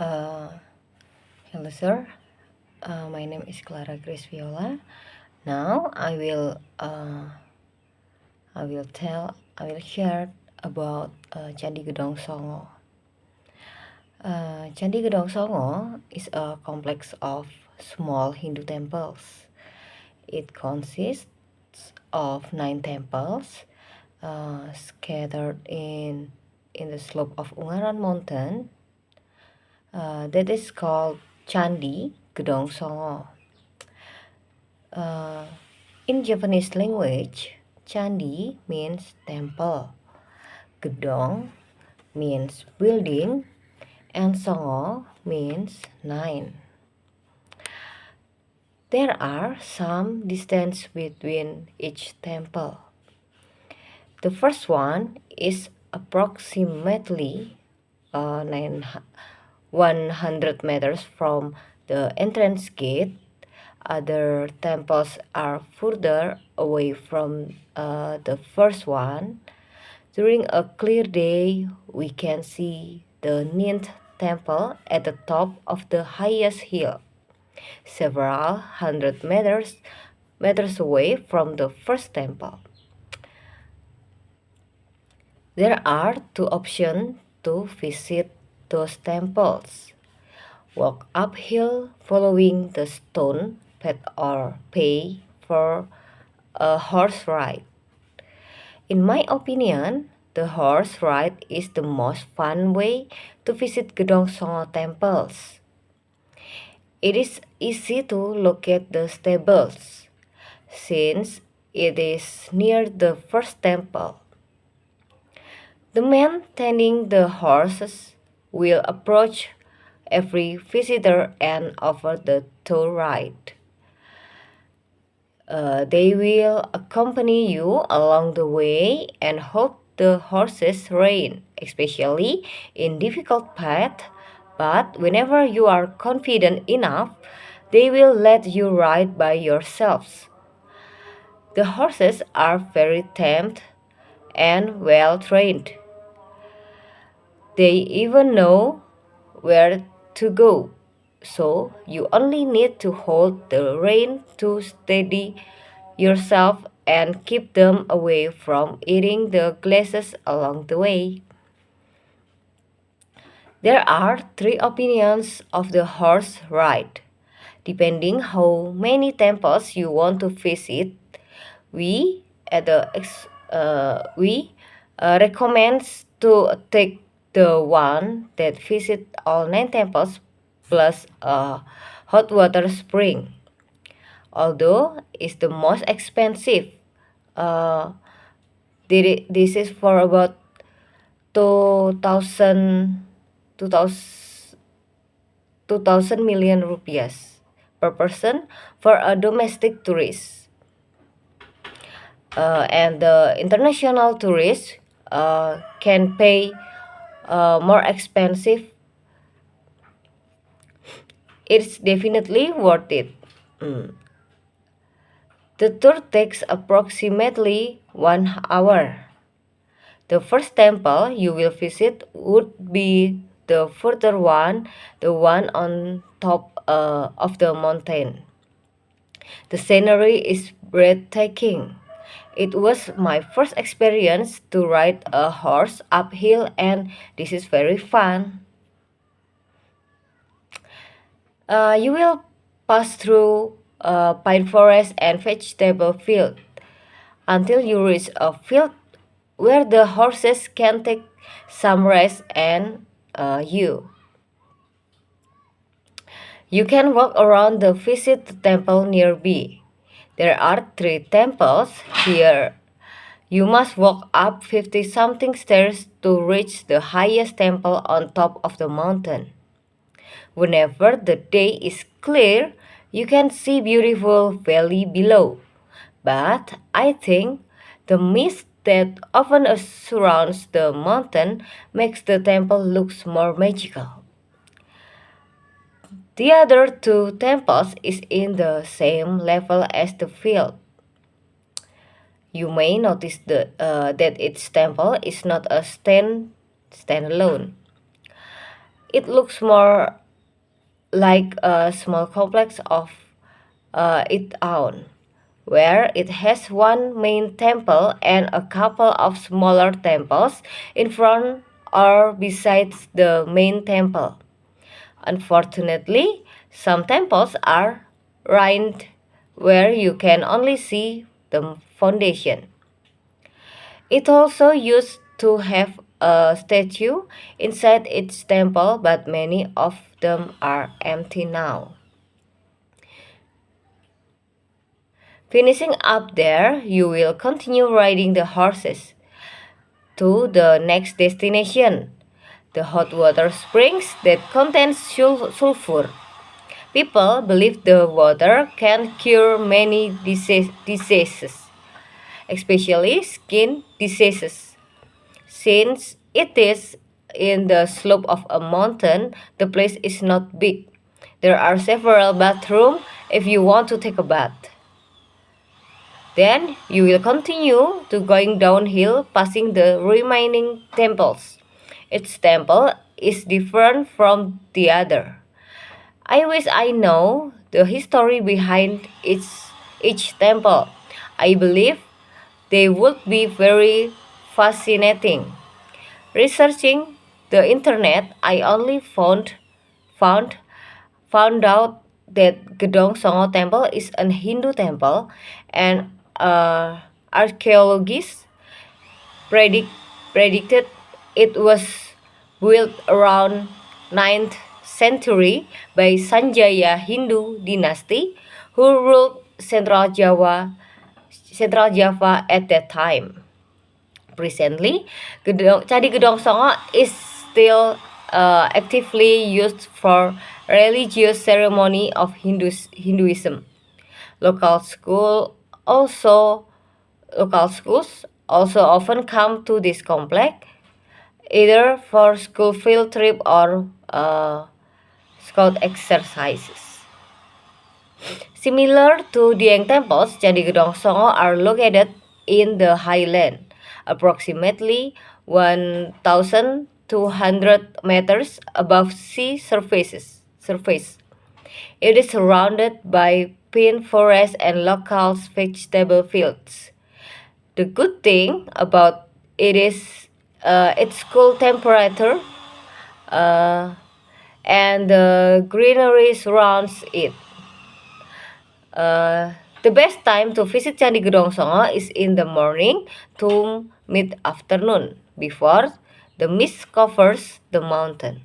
Uh, Hello, sir. My name is Clara Grace Viola. Now I will share about Candi Gedong Songo. Candi Gedong Songo is a complex of small Hindu temples. It consists of 9 temples scattered in the slope of Ungaran Mountain. That is called Candi Gedong Songo. In Japanese language, Candi means temple, Gedong means building, and Songo means 9. There are some distance between each temple. The first one is approximately 100 meters from the entrance gate. Other temples are further away from the first one. During a clear day, we can see the ninth temple at the top of the highest hill, several hundred meters away from the first temple. There are 2 options to visit those temples. Walk uphill following the stone path or pay for a horse ride. In my opinion, the horse ride is the most fun way to visit Gedong Songo temples. It is easy to locate the stables since it is near the first temple. The man tending the horses will approach every visitor and offer the tour ride. They will accompany you along the way and hold the horse's rein, especially in difficult paths. But whenever you are confident enough, they will let you ride by yourselves. The horses are very tamed and well trained. They even know where to go, so you only need to hold the rein to steady yourself and keep them away from eating the glasses along the way. There are 3 opinions of the horse ride. Depending how many temples you want to visit, we recommend to take the one that visit all 9 temples plus a hot water spring. Although it's the most expensive, this is for about 2,000 million rupiahs per person for a domestic tourist. And the international tourists can pay more expensive. It's definitely worth it. The tour takes approximately 1 hour. The first temple you will visit would be the further one, the one on top of the mountain. The scenery is breathtaking. It was my first experience to ride a horse uphill, and this is very fun. You will pass through pine forest and vegetable field until you reach a field where the horses can take some rest and you can walk around the visit temple nearby. There are 3 temples here. You must walk up 50 something stairs to reach the highest temple on top of the mountain. Whenever the day is clear, you can see beautiful valley below. But I think the mist that often surrounds the mountain makes the temple looks more magical. The other 2 temples is in the same level as the field. You may notice that its temple is not a standalone. It looks more like a small complex of its own, where it has one main temple and a couple of smaller temples in front or besides the main temple. Unfortunately, some temples are ruined where you can only see the foundation. It also used to have a statue inside its temple, but many of them are empty now. Finishing up there, you will continue riding the horses to the next destination, the hot water springs that contains sulfur. People believe the water can cure many diseases, especially skin diseases. Since it is in the slope of a mountain, the place is not big. There are several bathrooms if you want to take a bath. Then you will continue to going downhill, passing the remaining temples. Each temple is different from the other. I wish I know the history behind each temple. I believe they would be very fascinating. Researching the internet, I only found found out that Gedong Songo Temple is a Hindu temple, and archaeologists predicted it was built around 9th century by Sanjaya Hindu dynasty who ruled Central Java at that time. Recently, Candi Gedong Songo is still actively used for religious ceremony of Hinduism. Local schools also often come to this complex, either for school field trip or scout exercises. Similar to Dieng temples, Candi Gedong Songo are located in the highland, approximately 1,200 meters above sea surface. It is surrounded by pine forest and local vegetable fields. The good thing about it is its cool temperature and the greenery surrounds it. The best time to visit Candi Gedong Songo is in the morning to mid-afternoon before the mist covers the mountain.